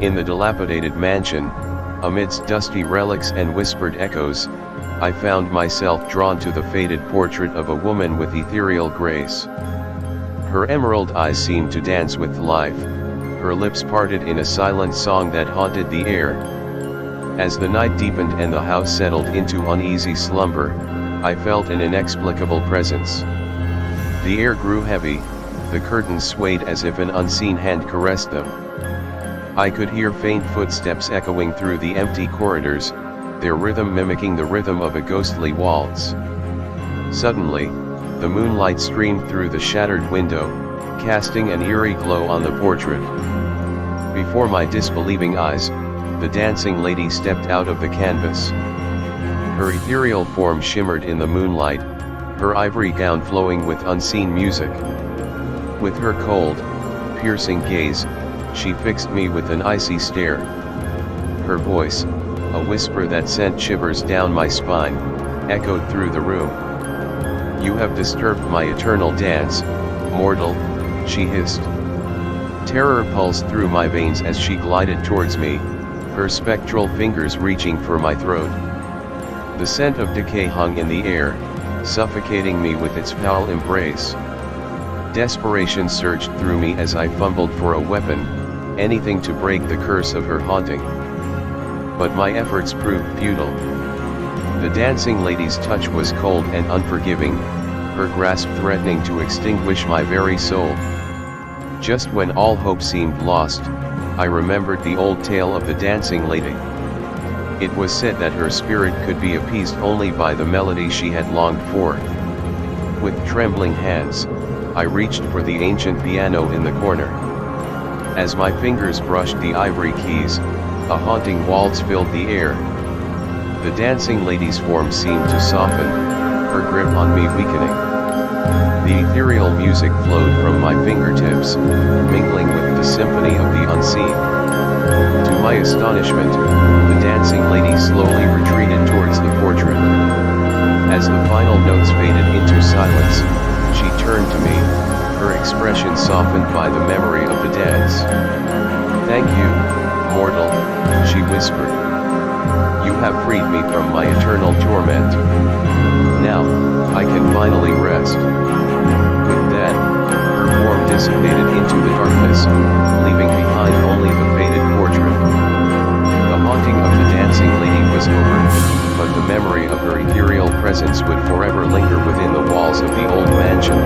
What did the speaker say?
In the dilapidated mansion, amidst dusty relics and whispered echoes, I found myself drawn to the faded portrait of a woman with ethereal grace. Her emerald eyes seemed to dance with life, her lips parted in a silent song that haunted the air. As the night deepened and the house settled into uneasy slumber, I felt an inexplicable presence. The air grew heavy, the curtains swayed as if an unseen hand caressed them. I could hear faint footsteps echoing through the empty corridors, their rhythm mimicking the rhythm of a ghostly waltz. Suddenly, the moonlight streamed through the shattered window, casting an eerie glow on the portrait. Before my disbelieving eyes, the dancing lady stepped out of the canvas. Her ethereal form shimmered in the moonlight, her ivory gown flowing with unseen music. With her cold, piercing gaze, she fixed me with an icy stare. Her voice, a whisper that sent shivers down my spine, echoed through the room. "You have disturbed my eternal dance, mortal," she hissed. Terror pulsed through my veins as she glided towards me, her spectral fingers reaching for my throat. The scent of decay hung in the air, suffocating me with its foul embrace. Desperation surged through me as I fumbled for a weapon, anything to break the curse of her haunting. But my efforts proved futile. The dancing lady's touch was cold and unforgiving, her grasp threatening to extinguish my very soul. Just when all hope seemed lost, I remembered the old tale of the dancing lady. It was said that her spirit could be appeased only by the melody she had longed for. With trembling hands, I reached for the ancient piano in the corner. As my fingers brushed the ivory keys, a haunting waltz filled the air. The dancing lady's form seemed to soften, her grip on me weakening. The ethereal music flowed from my fingertips, mingling with the symphony of the unseen. To my astonishment, the dancing lady slowly retreated towards the portrait. As the final notes faded into silence, she turned to me, her expression softened by the memory of the dance. "Thank you, mortal," she whispered. "You have freed me from my eternal torment. Now, I can finally rest." With that, her form dissipated into the darkness, leaving behind only the faded portrait. The haunting of the dancing lady was over, but the memory of her ethereal presence would forever linger within the walls of the old mansion.